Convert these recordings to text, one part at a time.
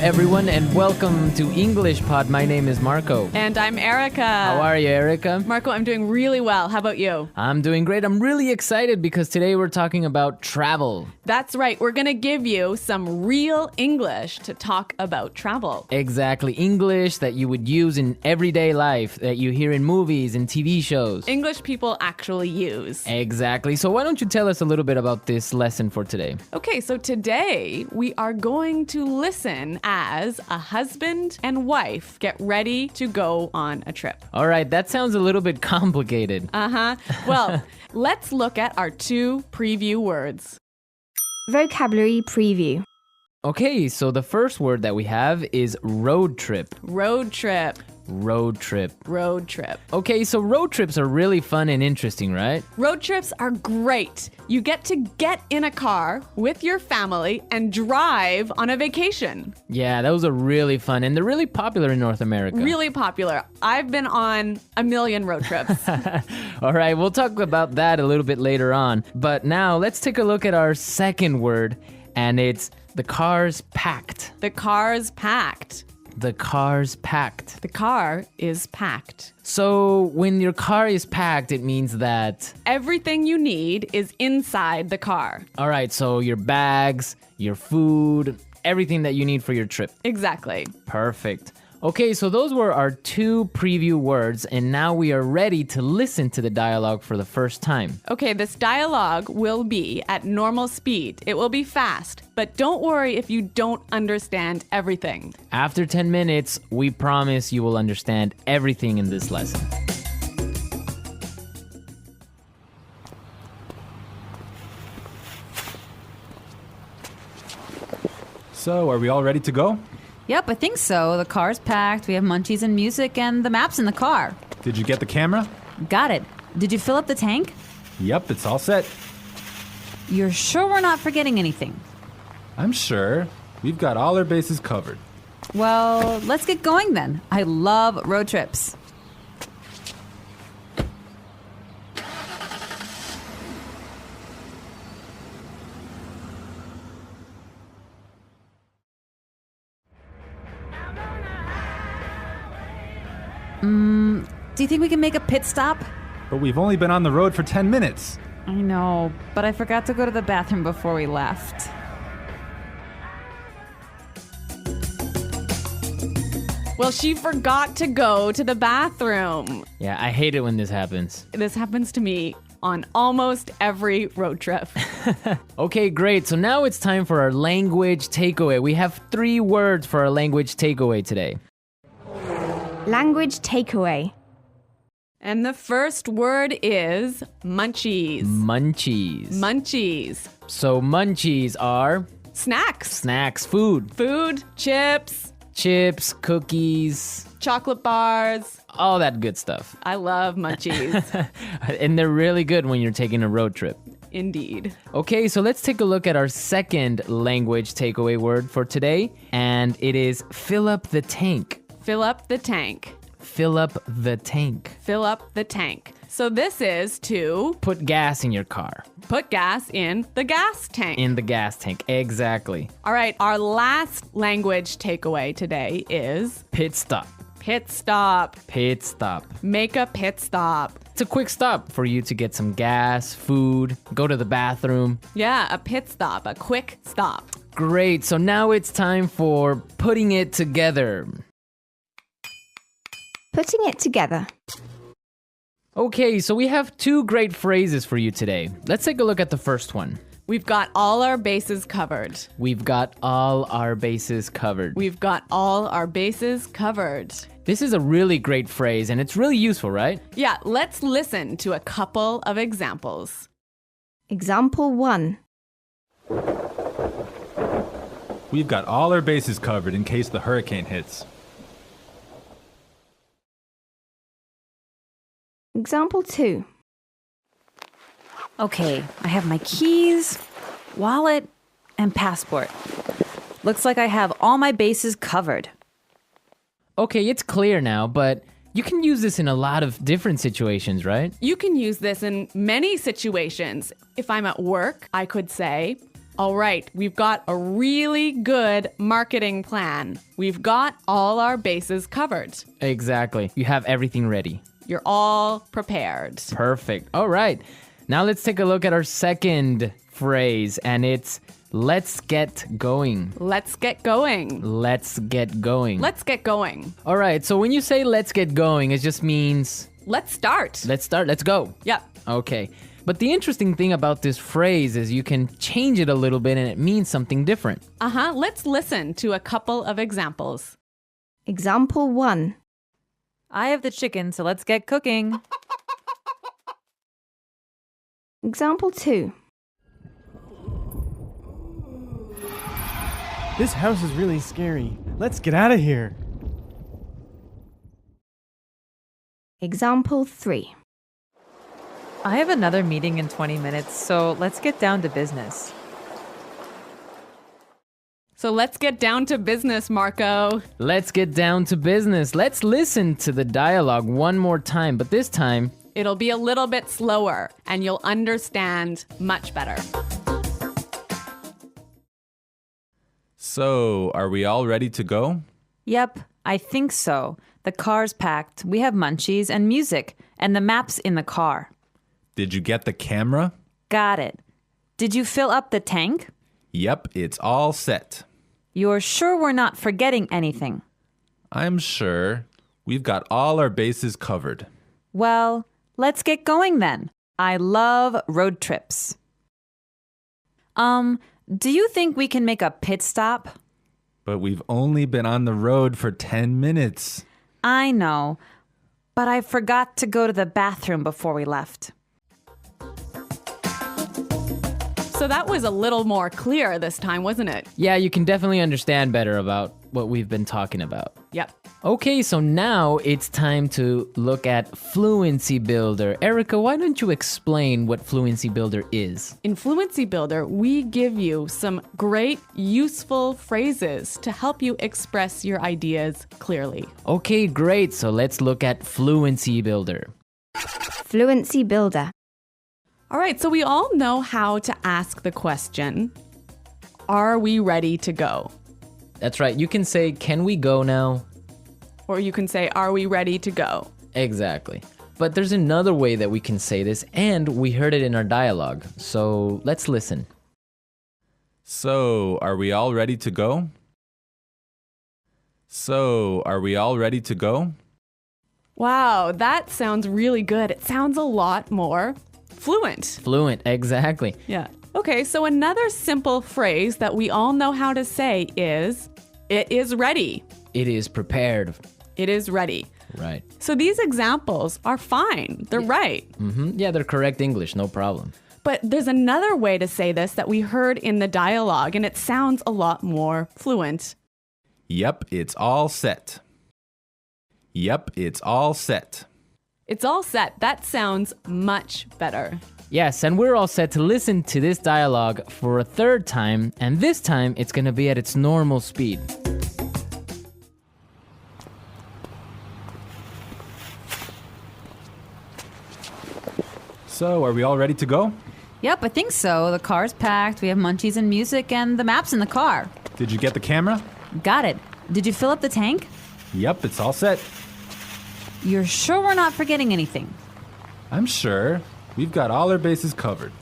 everyone, and welcome to English Pod. My name is Marco. And I'm Erica. How are you, Erica? Marco, I'm doing really well. How about you? I'm doing great. I'm really excited because today we're talking about travel. That's right. We're going to give you some real English to talk about travel. Exactly. English that you would use in everyday life, that you hear in movies and TV shows. English people actually use. Exactly. So why don't you tell us a little bit about this lesson for today? Okay, so today we are going to listen as a husband and wife get ready to go on a trip. All right, that sounds a little bit complicated. Well, let's look at our two preview words. Vocabulary preview. Okay, so the first word that we have is road trip. Road trip. Road trip. Road trip. Okay, so road trips are really fun and interesting, right? Road trips are great. You get to get in a car with your family and drive on a vacation. Yeah, those are really fun, and they're really popular in North America. Really popular. I've been on a million road trips. All right, we'll talk about that a little bit later on. But now let's take a look at our second word, and it's the car's packed. The car's packed. The car's packed. The car is packed. So when your car is packed, it means that... Everything you need is inside the car. All right, so your bags, your food, everything that you need for your trip. Exactly. Perfect. Okay, so those were our two preview words, and now we are ready to listen to the dialogue for the first time. Okay, this dialogue will be at normal speed. It will be fast, but don't worry if you don't understand everything. After 10 minutes, we promise you will understand everything in this lesson. So, are we all ready to go? Yep, I think so. The car's packed, we have munchies and music, and the map's in the car. Did you get the camera? Got it. Did you fill up the tank? Yep, it's all set. You're sure we're not forgetting anything? I'm sure. We've got all our bases covered. Well, let's get going then. I love road trips. Do you think we can make a pit stop? But we've only been on the road for 10 minutes. I know, but I forgot to go to the bathroom before we left. Well, she forgot to go to the bathroom. Yeah, I hate it when this happens. This happens to me on almost every road trip. Okay, great. So now it's time for our language takeaway. We have 3 words for our language takeaway today. Language takeaway. And the first word is munchies. Munchies. Munchies. So munchies are Snacks. snacks, food, Food, chips, chips, cookies, chocolate bars. all that good stuff. I love munchies. And they're really good when you're taking a road trip. Indeed. Okay, so let's take a look at our second language takeaway word for today, and it is fill up the tank. Fill up the tank. Fill up the tank. Fill up the tank. So this is to Put gas in your car. put gas in the gas tank. In the gas tank. Exactly. All right, our last language takeaway today is Pit stop. pit stop. Pit stop. Make a pit stop. It's a quick stop for you to get some gas, food, go to the bathroom. Yeah, a pit stop, a quick stop. Great, so now it's time for putting it together. Putting it together. Okay, so we have 2 great phrases for you today. Let's take a look at the first one. We've got all our bases covered. We've got all our bases covered. We've got all our bases covered. This is a really great phrase, and it's really useful, right? Yeah, let's listen to a couple of examples. Example 1. We've got all our bases covered in case the hurricane hits. Example 2. Okay, I have my keys, wallet, and passport. Looks like I have all my bases covered. Okay, it's clear now, but you can use this in a lot of different situations, right? You can use this in many situations. If I'm at work, I could say, All right, we've got a really good marketing plan. We've got all our bases covered. Exactly. You have everything ready. You're all prepared. Perfect. All right. Now let's take a look at our second phrase, and it's let's get going. Let's get going. Let's get going. Let's get going. All right. So when you say let's get going, it just means Let's start. let's start. Let's go. Yep. Okay. But the interesting thing about this phrase is you can change it a little bit and it means something different. Let's listen to a couple of examples. Example 1. I have the chicken, so let's get cooking. Example 2. This house is really scary. Let's get out of here. Example 3. I have another meeting in 20 minutes, so let's get down to business. So let's get down to business, Marco. Let's get down to business. Let's listen to the dialogue one more time, but this time, It'll be a little bit slower and you'll understand much better. So, are we all ready to go? Yep, I think so. The car's packed, we have munchies and music, and the map's in the car. Did you get the camera? Got it. Did you fill up the tank? Yep, it's all set. You're sure we're not forgetting anything? I'm sure. We've got all our bases covered. Well, let's get going then. I love road trips. Do you think we can make a pit stop? But we've only been on the road for 10 minutes. I know, but I forgot to go to the bathroom before we left. So that was a little more clear this time, wasn't it? yeah, you can definitely understand better about what we've been talking about. Yep. Okay, so now it's time to look at Fluency Builder. Erica, why don't you explain what Fluency Builder is? In Fluency Builder, we give you some great, useful phrases to help you express your ideas clearly. Okay, great. So let's look at Fluency Builder. Fluency Builder. All right, so we all know how to ask the question, are we ready to go? That's right. You can say, can we go now? Or you can say, are we ready to go? Exactly. But there's another way that we can say this, and we heard it in our dialogue. So let's listen. So, are we all ready to go? So, are we all ready to go? Wow, that sounds really good. It sounds a lot more fluent. Fluent, exactly. Yeah. Okay, so another simple phrase that we all know how to say is, it is ready. It is prepared. It is ready. Right. So these examples are fine. They're right. Yeah, they're correct English, no problem. But there's another way to say this that we heard in the dialogue, and it sounds a lot more fluent. Yep, it's all set. Yep, it's all set. It's all set. That sounds much better. Yes, and we're all set to listen to this dialogue for a third time, and this time it's going to be at its normal speed. So, are we all ready to go? Yep, I think so. The car's packed, we have munchies and music, and the map's in the car. Did you get the camera? Got it. Did you fill up the tank? Yep, it's all set. You're sure we're not forgetting anything? I'm sure. We've got all our bases covered.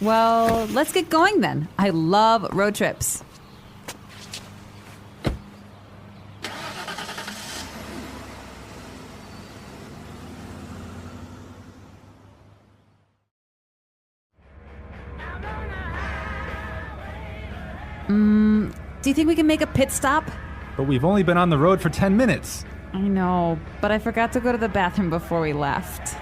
Well, let's get going then. I love road trips. Do you think we can make a pit stop? But we've only been on the road for 10 minutes. I know, but I forgot to go to the bathroom before we left.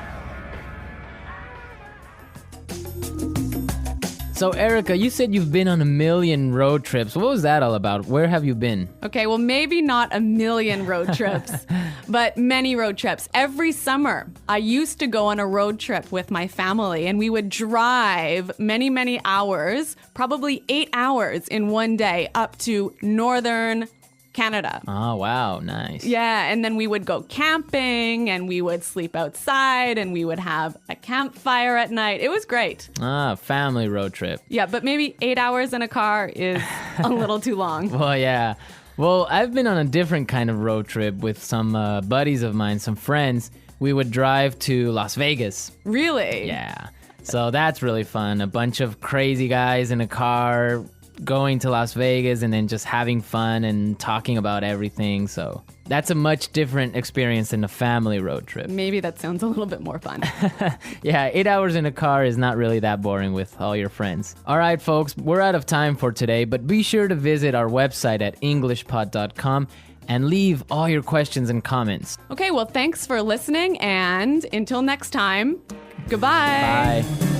So, Erica, you said you've been on a million road trips. What was that all about? Where have you been? Okay, well, maybe not a million road trips, but many road trips. Every summer, I used to go on a road trip with my family, and we would drive many, many hours, probably 8 hours in one day, up to northern Canada. Oh, wow. Nice. Yeah, and then we would go camping and we would sleep outside and we would have a campfire at night. It was great. Family road trip. Yeah, but maybe 8 hours in a car is a little too long. Well, yeah. Well, I've been on a different kind of road trip with some buddies of mine, some friends. We would drive to Las Vegas. Really? Yeah. So that's really fun. A bunch of crazy guys in a car going to Las Vegas and then just having fun and talking about everything. So that's a much different experience than a family road trip. Maybe that sounds a little bit more fun. Yeah, 8 hours in a car is not really that boring with all your friends. All right, folks, we're out of time for today, but be sure to visit our website at englishpod.com and leave all your questions and comments. Okay, well, thanks for listening, and until next time, goodbye. Bye.